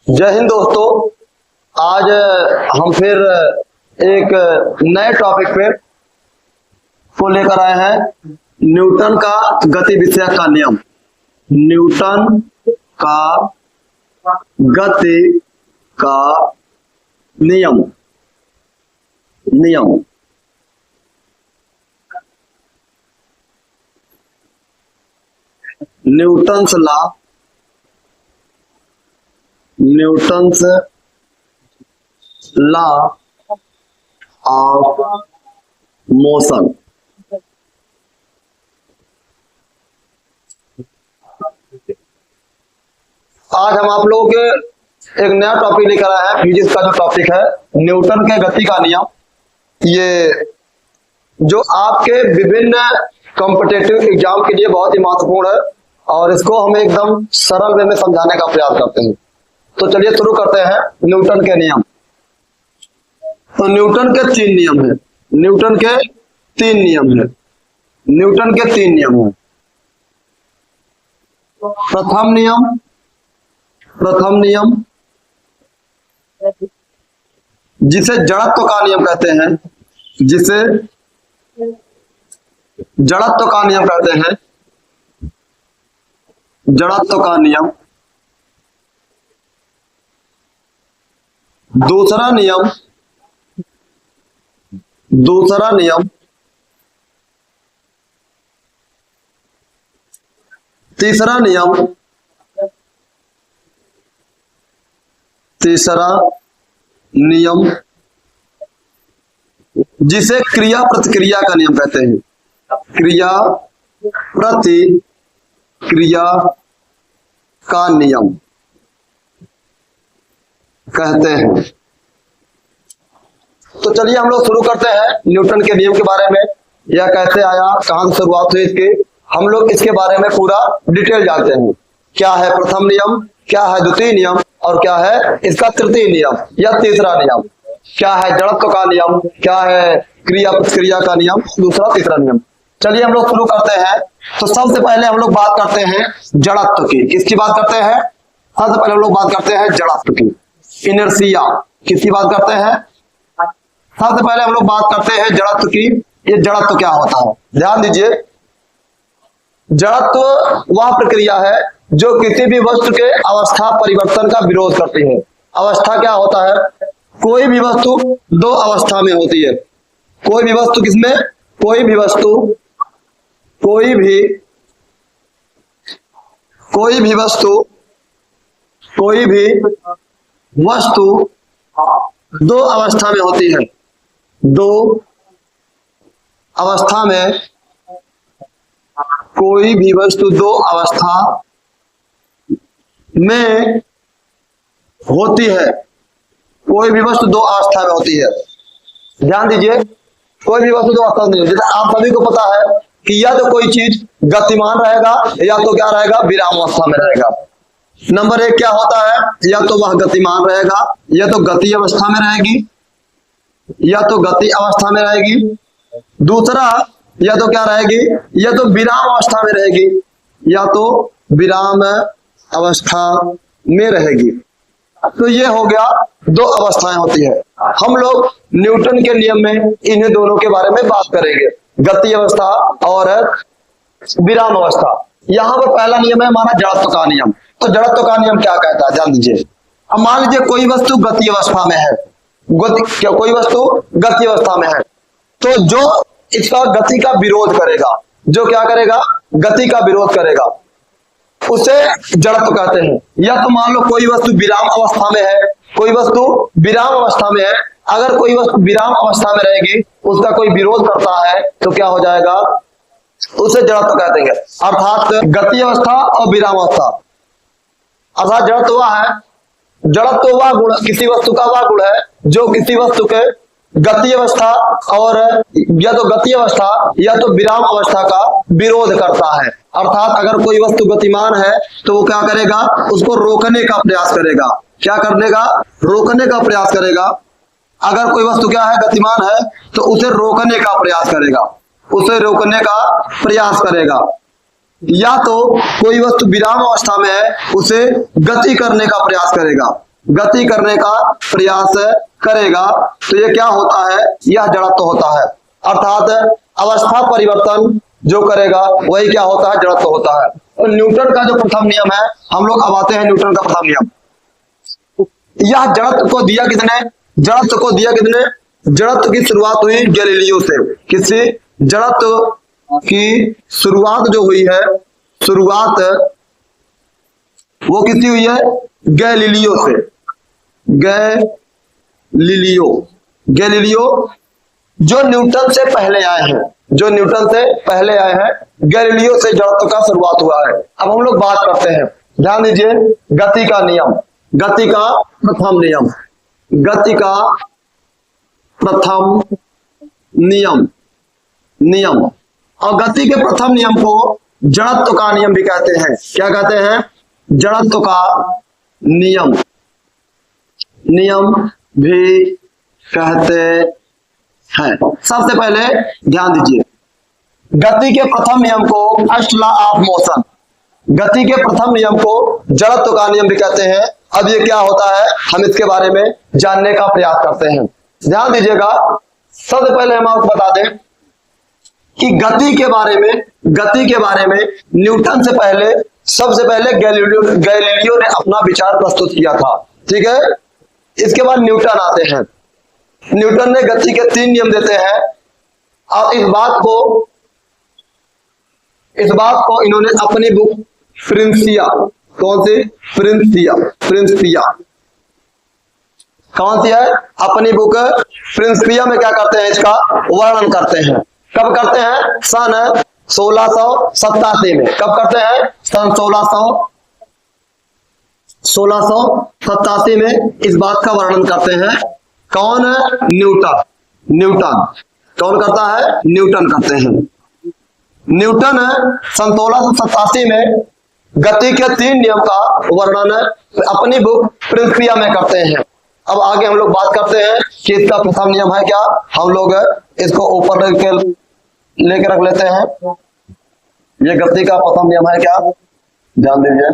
जय हिंद दोस्तों। आज हम फिर एक नए टॉपिक पे को लेकर आए हैं। न्यूटन का गति विषयक का नियम। न्यूटन का गति का नियम। Newton's law, Newton's law of motion. आज हम आप लोगों के एक नया टॉपिक लेकर आए हैं। फिजिक्स का जो टॉपिक है न्यूटन के गति का नियम। ये जो आपके विभिन्न कॉम्पिटिटिव एग्जाम के लिए बहुत ही महत्वपूर्ण है और इसको हम एकदम सरल वे में समझाने का प्रयास करते हैं। तो चलिए शुरू करते हैं न्यूटन के नियम। तो न्यूटन के तीन नियम हैं। न्यूटन के तीन नियम हैं। न्यूटन के तीन नियम हैं। प्रथम नियम जिसे जड़त्व का नियम कहते हैं, जिसे जड़त्व का नियम कहते हैं। जड़त्व का नियम। दूसरा नियम तीसरा नियम जिसे क्रिया प्रतिक्रिया का नियम कहते हैं। क्रिया प्रतिक्रिया का नियम कहते हैं। तो चलिए हम लोग शुरू करते हैं न्यूटन के नियम के बारे में। यह कैसे आया, कहां से शुरुआत हुई इसकी, हम लोग इसके बारे में पूरा डिटेल जानते हैं। क्या है प्रथम नियम, क्या है द्वितीय नियम और क्या है इसका तृतीय नियम या तीसरा नियम। क्या है जड़त्व का नियम, क्या है क्रिया प्रतिक्रिया का नियम, दूसरा तीसरा नियम। चलिए हम लोग शुरू करते हैं। तो सबसे पहले हम लोग बात करते हैं जड़त्व की। किसकी बात करते हैं? सबसे पहले हम लोग बात करते हैं जड़त्व की। इनर्शिया किसकी बात करते हैं? सबसे पहले हम लोग बात करते हैं जड़त्व की। ये जड़त्व क्या होता है, ध्यान दीजिए। जड़त्व वह प्रक्रिया है जो किसी भी वस्तु के अवस्था परिवर्तन का विरोध करती है। अवस्था क्या होता है? कोई भी वस्तु दो अवस्था में होती है। कोई भी वस्तु किसमें? कोई भी वस्तु दो अवस्था में होती है। दो अवस्था में कोई भी वस्तु दो अवस्था में होती है। कोई भी वस्तु दो अवस्था में होती है। ध्यान दीजिए, कोई भी वस्तु दो अवस्था में। जैसे आप सभी को पता है कि या तो कोई चीज गतिमान रहेगा या तो क्या रहेगा, विराम अवस्था में रहेगा। नंबर एक क्या होता है? या तो वह गतिमान रहेगा, या तो गति अवस्था में रहेगी, या तो गति अवस्था में रहेगी। दूसरा या तो क्या रहेगी, या तो विराम अवस्था में रहेगी, या तो विराम अवस्था में रहेगी। तो ये हो गया दो अवस्थाएं होती है। हम लोग न्यूटन के नियम में इन्हें दोनों के बारे में बात करेंगे, गति अवस्था और विराम अवस्था। यहां पर पहला नियम है हमारा जड़त्व का नियम। तो जड़त्व का नियम क्या कहता है, जान लीजिए। अब मान लीजिए कोई वस्तु गति अवस्था में है। कोई वस्तु गति अवस्था में है, तो जो इसका गति का विरोध करेगा, जो क्या करेगा, गति का विरोध करेगा, उसे जड़त्व कहते हैं। या तो मान लो कोई वस्तु विराम अवस्था में है, कोई वस्तु विराम अवस्था में है। अगर कोई वस्तु विराम अवस्था में रहेगी, उसका कोई विरोध करता है, तो क्या हो जाएगा, उसे जड़त्व कहते हैं। अर्थात गति अवस्था और विराम अवस्था। अर्थात जड़त्व वह है, जड़त्व वह गुण, किसी वस्तु का वह गुण है जो किसी वस्तु के गति अवस्था और या तो गति अवस्था या तो विराम अवस्था का विरोध करता है। अर्थात अगर कोई वस्तु गतिमान है तो वो क्या करेगा, उसको रोकने का प्रयास करेगा। क्या करने का? रोकने का प्रयास करेगा। अगर कोई वस्तु क्या है, गतिमान है, तो उसे रोकने का प्रयास करेगा, उसे रोकने का प्रयास करेगा। या तो कोई वस्तु विराम अवस्था में है, उसे गति करने का प्रयास करेगा। गति करने का प्रयास करेगा तो ये क्या होता है, यह जड़त्व होता है। अर्थात अवस्था परिवर्तन जो करेगा वही क्या होता है, जड़त्व होता है। और न्यूटन का जो प्रथम नियम है, हम लोग अब आते हैं न्यूटन का प्रथम नियम। यह जड़त्व को दिया किसने, जड़त्व को दिया किसने, जड़त्व की शुरुआत हुई गैलीलियो से। किससे, जड़त्व की शुरुआत जो हुई है, शुरुआत वो किससे हुई है, गैलीलियो से। गैलीलियो, गैलीलियो जो न्यूटन से पहले आए हैं, जो न्यूटन से पहले आए हैं, गैलीलियो से जड़त्व का शुरुआत हुआ है। अब हम लोग बात करते हैं, ध्यान दीजिए, गति का नियम, गति का प्रथम नियम, गति का प्रथम नियम, नियम। और गति के प्रथम नियम को जड़त्व का नियम भी कहते हैं। क्या कहते हैं, जड़त्व का नियम, नियम भी कहते हैं। सबसे पहले ध्यान दीजिए, गति के प्रथम नियम को फर्स्ट लॉ ऑफ मोशन, गति के प्रथम नियम को जड़त्व का नियम भी कहते हैं। अब ये क्या होता है, हम इसके बारे में जानने का प्रयास करते हैं। ध्यान दीजिएगा, सबसे पहले हम आपको बता दें कि गति के बारे में, गति के बारे में न्यूटन से पहले, सबसे पहले गैलीलियो ने अपना विचार प्रस्तुत किया था। ठीक है, इसके बाद न्यूटन आते हैं। न्यूटन ने गति के 3 नियम देते हैं और इस बात को इन्होंने अपनी बुक प्रिंसिया, कौन सी, प्रिंसिया, प्रिंसिया कौन सी है, अपनी बुक प्रिंसिया में क्या करते हैं, इसका वर्णन करते हैं। कब करते हैं, सन 1687 में। कब करते हैं, सन 1687 में इस बात का वर्णन करते हैं। कौन, न्यूटन, न्यूटन कौन करता है, न्यूटन करते हैं। न्यूटन सन 1687 में गति के 3 नियम का वर्णन अपनी बुक प्रिंसिया में करते हैं। अब आगे हम लोग बात करते हैं कि इसका प्रथम नियम है क्या। हम लोग इसको ऊपर लेके रख लेते हैं। ये गति का प्रथम नियम है क्या, ध्यान दीजिए।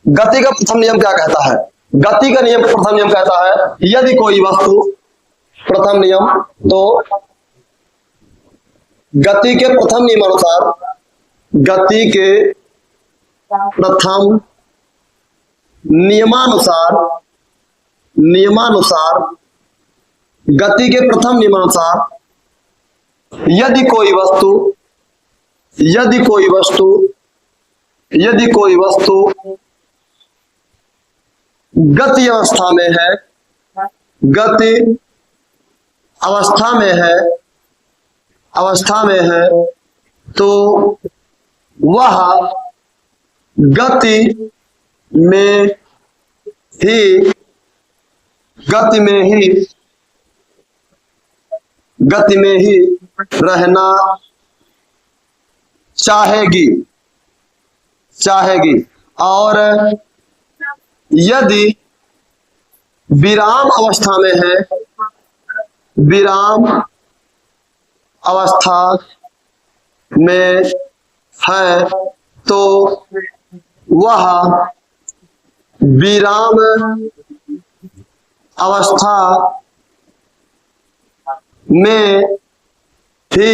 गति का प्रथम नियम क्या कहता है, गति का नियम, प्रथम नियम कहता है, यदि कोई वस्तु, प्रथम नियम, तो गति के प्रथम नियमानुसार, गति के प्रथम नियमानुसार, गति के प्रथम नियमानुसार यदि कोई वस्तु गति अवस्था में है, गति अवस्था में है, तो वह गति में ही रहना चाहेगी। और यदि विराम अवस्था में है, विराम अवस्था में है, तो वह विराम अवस्था में ही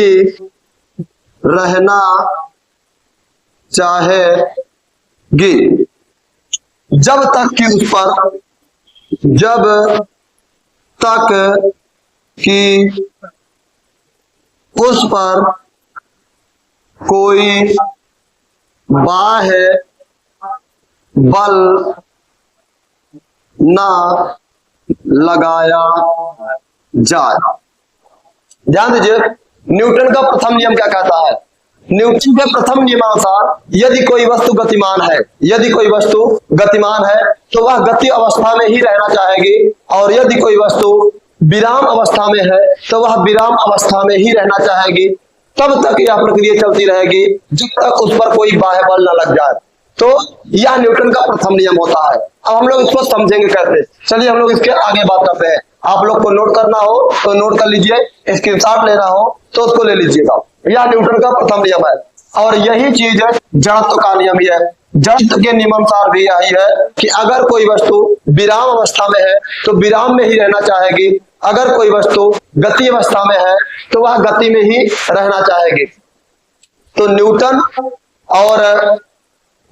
रहना चाहेगी जब तक कि उस पर कोई बाह्य बल ना लगाया जाए। ध्यान दीजिए, न्यूटन का प्रथम नियम क्या कहता है। न्यूटन के प्रथम नियमानुसार यदि कोई वस्तु गतिमान है, तो वह गति अवस्था में ही रहना चाहेगी, और यदि कोई वस्तु विराम अवस्था में है तो वह विराम अवस्था में ही रहना चाहेगी। तब तक यह प्रक्रिया चलती रहेगी जब तक उस पर कोई बाह्य बल न लग जाए। तो यह न्यूटन का प्रथम नियम होता है। अब हम लोग इसको समझेंगे कैसे, चलिए हम लोग इसके आगे बात करते हैं। आप लोग को नोट करना हो तो नोट कर लीजिए, स्क्रीनशॉट लेना हो तो उसको ले लीजिएगा। यह न्यूटन का प्रथम नियम है। और यही चीज जड़त्व का नियम ही है। जड़त्व के नियमानुसार भी यही है कि अगर कोई वस्तु विराम अवस्था में है तो विराम में ही रहना चाहेगी, अगर कोई वस्तु गति अवस्था में है तो वह गति में ही रहना चाहेगी। तो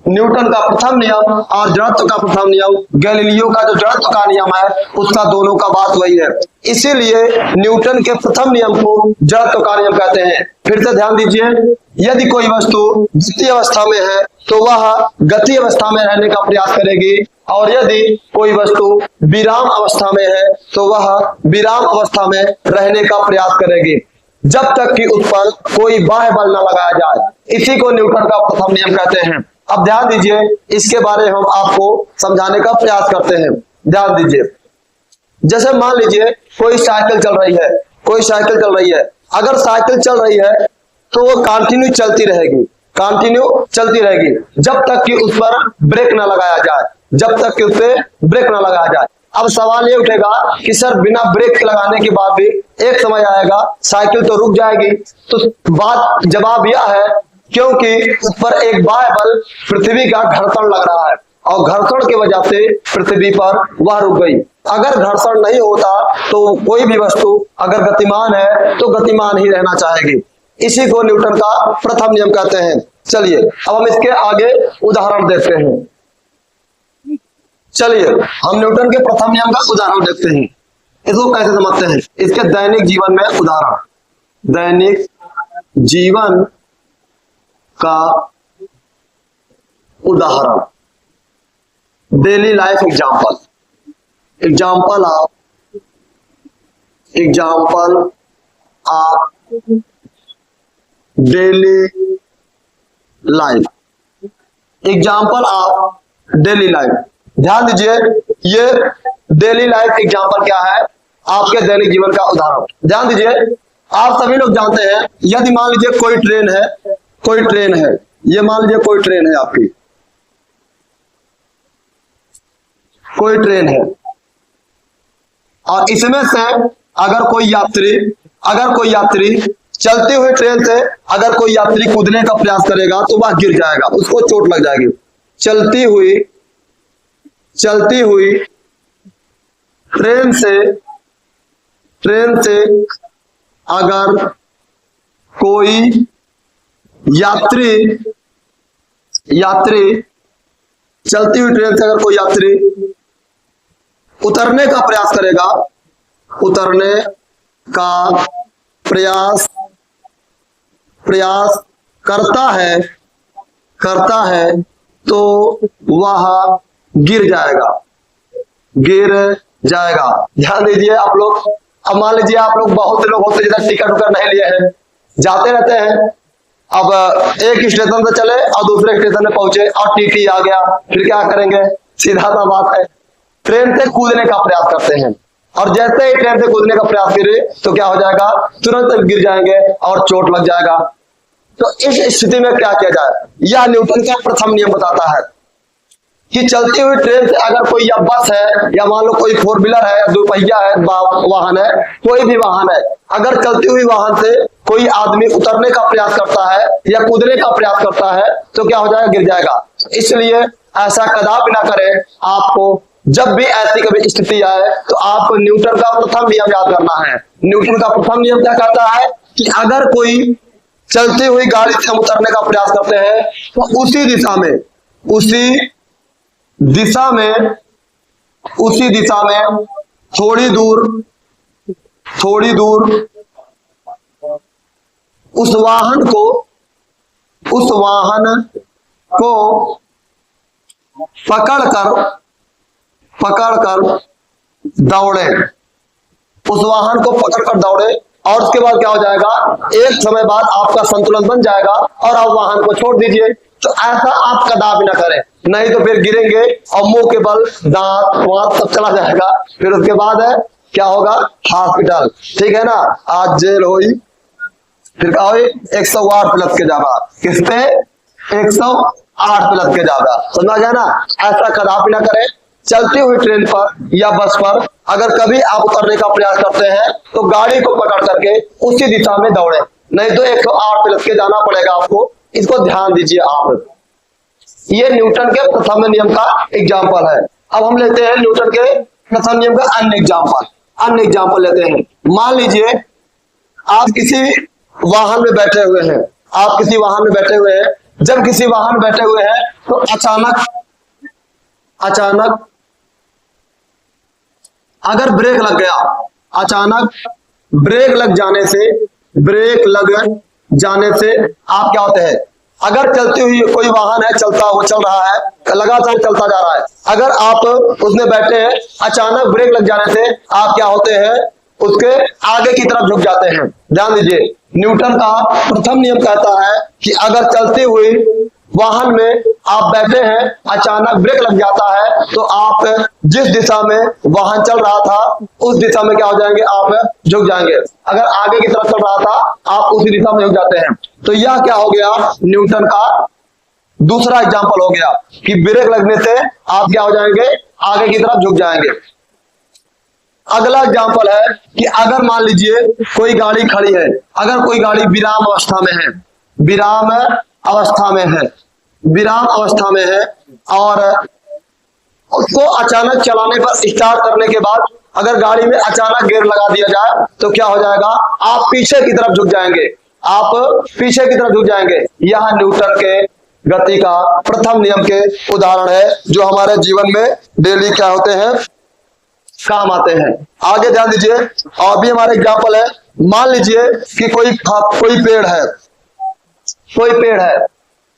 न्यूटन का प्रथम नियम और जड़त्व का प्रथम नियम, गैलीलियो का जो जड़त्व का नियम है उसका दोनों का बात वही है। इसीलिए न्यूटन के प्रथम नियम को जड़त्व का नियम कहते हैं। फिर से ध्यान दीजिए, यदि कोई वस्तु गति अवस्था में है तो वह गति अवस्था में रहने का प्रयास करेगी, और यदि कोई वस्तु विराम अवस्था में है तो वह विराम अवस्था में रहने का प्रयास करेगी, जब तक कि उस पर कोई बाह्य बल न लगाया जाए। इसी को न्यूटन का प्रथम नियम कहते हैं। अब ध्यान दीजिए, इसके बारे में हम आपको समझाने का प्रयास करते हैं। ध्यान दीजिए, जैसे मान लीजिए कोई साइकिल चल रही है, कोई साइकिल चल रही है। अगर साइकिल चल रही है तो वो कंटिन्यू चलती रहेगी, कंटिन्यू चलती रहेगी जब तक कि उस पर ब्रेक न लगाया जाए, जब तक कि उस पर ब्रेक न लगाया जाए। अब सवाल ये उठेगा कि सर बिना ब्रेक लगाने के बाद भी एक समय आएगा साइकिल तो रुक जाएगी। तो बात जवाब यह है क्योंकि उस पर एक बाह्य बल पृथ्वी का घर्षण लग रहा है, और घर्षण की वजह से पृथ्वी पर वह रुक गई। अगर घर्षण नहीं होता तो कोई भी वस्तु अगर गतिमान है तो गतिमान ही रहना चाहेगी। इसी को न्यूटन का प्रथम नियम कहते हैं। चलिए अब हम इसके आगे उदाहरण देखते हैं। चलिए हम न्यूटन के प्रथम नियम का उदाहरण देखते हैं। इसको कैसे समझते हैं, इसके दैनिक जीवन में उदाहरण। दैनिक जीवन का उदाहरण, daily life example. Example of daily life, example of daily life. ध्यान दीजिए, ये डेली लाइफ एग्जाम्पल क्या है, आपके दैनिक जीवन का उदाहरण। ध्यान दीजिए, आप सभी लोग जानते हैं, यदि मान लीजिए कोई ट्रेन है, कोई ट्रेन है, ये मान लीजिए कोई ट्रेन है, आपकी कोई ट्रेन है, और इसमें से अगर कोई यात्री चलती हुई ट्रेन से अगर कोई यात्री कूदने का प्रयास करेगा तो वह गिर जाएगा, उसको चोट लग जाएगी। चलती हुई ट्रेन से अगर कोई यात्री चलती हुई ट्रेन से अगर कोई यात्री उतरने का प्रयास करेगा, उतरने का प्रयास करता है तो वह गिर जाएगा। ध्यान दीजिए आप लोग, अब मान लीजिए आप लोग, बहुत लोग होते जिधर टिकट उकर नहीं लिए हैं, जाते रहते हैं। अब एक स्टेशन से चले और दूसरे स्टेशन में पहुंचे और टीटी आ गया, फिर क्या करेंगे, सीधा सा बात है, ट्रेन से कूदने का प्रयास करते हैं, और जैसे ही ट्रेन से कूदने का प्रयास करे तो क्या हो जाएगा, तुरंत गिर जाएंगे और चोट लग जाएगा। तो इस स्थिति में क्या किया जाए, यह न्यूटन का प्रथम नियम बताता है कि चलती हुई ट्रेन से अगर कोई, या बस है, या मान लो कोई फोर व्हीलर है, दो पहिया है, वाहन है, कोई भी वाहन है, अगर चलती हुई वाहन से कोई आदमी उतरने का प्रयास करता है या कूदने का प्रयास करता है तो क्या हो जाएगा, गिर जाएगा। इसलिए ऐसा कदापि ना करें। आपको जब भी ऐसी कभी स्थिति आए तो आपको न्यूटन का प्रथम नियम याद करना है। न्यूटन का प्रथम नियम क्या कहता है कि अगर कोई चलती हुई गाड़ी से हम उतरने का प्रयास करते हैं तो उसी दिशा में थोड़ी दूर उस वाहन को पकड़कर दौड़े, उस वाहन को पकड़कर दौड़े, और उसके बाद क्या हो जाएगा, एक समय बाद आपका संतुलन बन जाएगा और आप वाहन को छोड़ दीजिए। तो ऐसा आप कदापि ना करें, नहीं तो फिर गिरेंगे और मुंह के बल दांत वांत सब चला जाएगा, फिर उसके बाद है क्या होगा, हॉस्पिटल। ठीक है ना, आज जेल होई, फिर क्या हुई, 108 पे लग के जावा, किस पे, 108 पे लग के जावा, समझा गया ना। ऐसा कदापि ना करें। चलती हुई ट्रेन पर या बस पर अगर कभी आप उतरने का प्रयास करते हैं तो गाड़ी को पकड़ करके उसी दिशा में दौड़े, नहीं तो 108 पे लग के जाना पड़ेगा आपको। इसको ध्यान दीजिए आप। ये न्यूटन के प्रथम नियम का एग्जाम्पल है। अब हम लेते हैं न्यूटन के प्रथम नियम का अन्य एग्जाम्पल लेते हैं। मान लीजिए आप किसी वाहन में बैठे हुए हैं, जब किसी वाहन में बैठे हुए हैं तो अचानक अगर ब्रेक लग गया, अचानक ब्रेक लग जाने से आप क्या होते हैं, अगर चलती हुई कोई वाहन है, चल रहा है, लगातार चलता जा रहा है, अगर आप उसमें बैठे हैं, अचानक ब्रेक लग जाने से आप क्या होते हैं, उसके आगे की तरफ झुक जाते हैं। ध्यान दीजिए, न्यूटन का प्रथम नियम कहता है कि अगर चलती हुई वाहन में आप बैठे हैं, अचानक ब्रेक लग जाता है, तो आप जिस दिशा में वाहन चल रहा था उस दिशा में क्या हो जाएंगे, आप झुक जाएंगे। अगर आगे की तरफ चल रहा था, आप उसी दिशा में झुक जाते हैं। तो यह क्या हो गया, न्यूटन का दूसरा एग्जाम्पल हो गया कि ब्रेक लगने से आप क्या हो जाएंगे, आगे की तरफ झुक जाएंगे। अगला एग्जाम्पल है कि अगर मान लीजिए कोई गाड़ी खड़ी है, अगर कोई गाड़ी विराम अवस्था में है और उसको अचानक चलाने पर, स्टार्ट करने के बाद अगर गाड़ी में अचानक गियर लगा दिया जाए तो क्या हो जाएगा, आप पीछे की तरफ झुक जाएंगे। यह न्यूटन के गति का प्रथम नियम के उदाहरण है, जो हमारे जीवन में डेली क्या होते हैं, काम आते हैं। आगे ध्यान दीजिए, और भी हमारे एग्जाम्पल है। मान लीजिए कि कोई पेड़ है,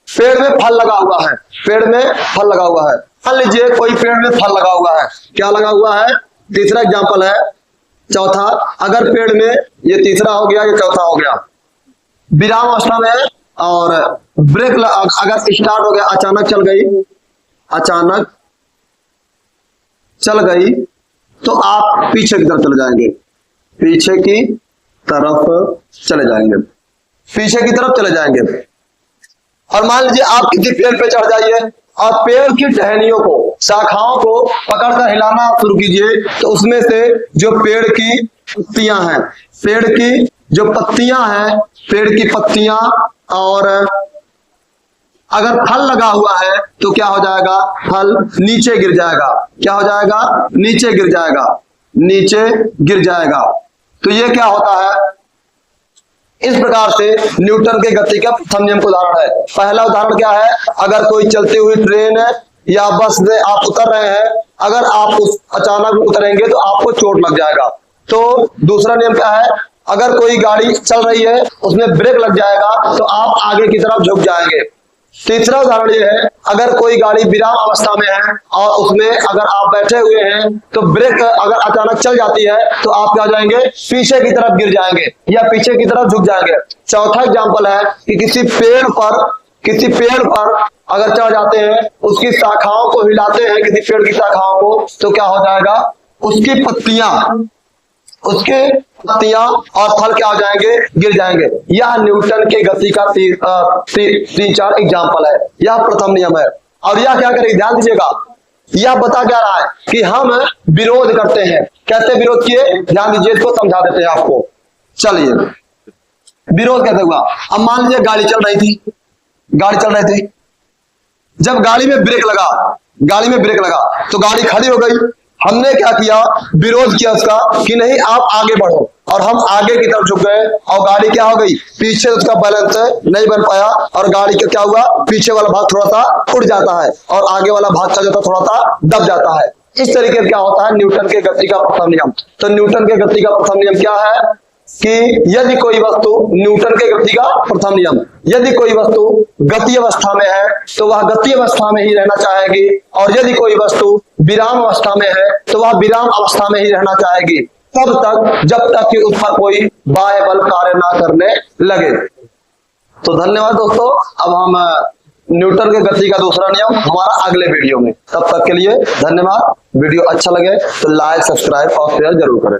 पेड़ में फल लगा हुआ है, मान लीजिए कोई पेड़ में फल लगा हुआ है, क्या लगा हुआ है, तीसरा एग्जाम्पल है। चौथा, अगर पेड़ में, ये तीसरा हो गया, ये चौथा हो गया, विराम अवस्था में है और ब्रेक अगर स्टार्ट हो गया, अचानक चल गई तो आप पीछे की तरफ चले जाएंगे। और मान लीजिए आप किसी पेड़ पे चढ़ जाइए और पेड़ की टहनियों को, शाखाओं को पकड़कर हिलाना शुरू कीजिए, तो उसमें से जो पेड़ की पत्तियां और अगर फल लगा हुआ है तो क्या हो जाएगा, फल नीचे गिर जाएगा। तो ये क्या होता है, इस प्रकार से न्यूटन के गति का प्रथम नियम का उदाहरण है। पहला उदाहरण क्या है, अगर कोई चलती हुई ट्रेन या बस में आप उतर रहे हैं, अगर आप अचानक उतरेंगे तो आपको चोट लग जाएगा। तो दूसरा नियम क्या है, अगर कोई गाड़ी चल रही है, उसमें ब्रेक लग जाएगा तो आप आगे की तरफ झुक जाएंगे। तीसरा उदाहरण ये है, अगर कोई गाड़ी विराम अवस्था में है और उसमें अगर आप बैठे हुए हैं तो ब्रेक अगर अचानक चल जाती है तो आप क्या जाएंगे, पीछे की तरफ गिर जाएंगे या पीछे की तरफ झुक जाएंगे। चौथा एग्जाम्पल है कि किसी पेड़ पर अगर चढ़ जाते हैं, उसकी शाखाओं को हिलाते हैं, किसी पेड़ की शाखाओं को, तो क्या हो जाएगा, उसकी पत्तियां और फल क्या हो जाएंगे, गिर जाएंगे। यह न्यूटन के गति का 3-4 एग्जाम्पल है। यह प्रथम नियम है। और यह क्या करेगा, ध्यान दीजिएगा, यह बता क्या रहा है कि हम विरोध करते हैं। कैसे विरोध किए, ध्यान दीजिए, इसको समझा देते हैं आपको। चलिए, विरोध कैसे हुआ। अब मान लीजिए गाड़ी चल रही थी, जब गाड़ी में ब्रेक लगा तो गाड़ी खड़ी हो गई। हमने क्या किया, विरोध किया उसका कि नहीं आप आगे बढ़ो, और हम आगे की तरफ झुक गए और गाड़ी क्या हो गई, पीछे उसका बैलेंस नहीं बन पाया और गाड़ी का क्या हुआ, पीछे वाला भाग थोड़ा सा उड़ जाता है और आगे वाला भाग का जो था थोड़ा सा दब जाता है। इस तरीके से क्या होता है, न्यूटन के गति का प्रथम नियम। तो न्यूटन के गति का प्रथम नियम क्या है कि यदि कोई वस्तु, न्यूटन के गति का प्रथम नियम, यदि कोई वस्तु गति अवस्था में है तो वह गति अवस्था में ही रहना चाहेगी, और यदि कोई वस्तु विराम अवस्था में है तो वह विराम अवस्था में ही रहना चाहेगी, तब तक जब तक कि उस पर कोई बाह्य बल कार्य ना करने लगे। तो धन्यवाद दोस्तों। अब हम न्यूटन के गति का दूसरा नियम हमारा अगले वीडियो में, तब तक के लिए धन्यवाद। वीडियो अच्छा लगे तो लाइक, सब्सक्राइब और शेयर जरूर करें।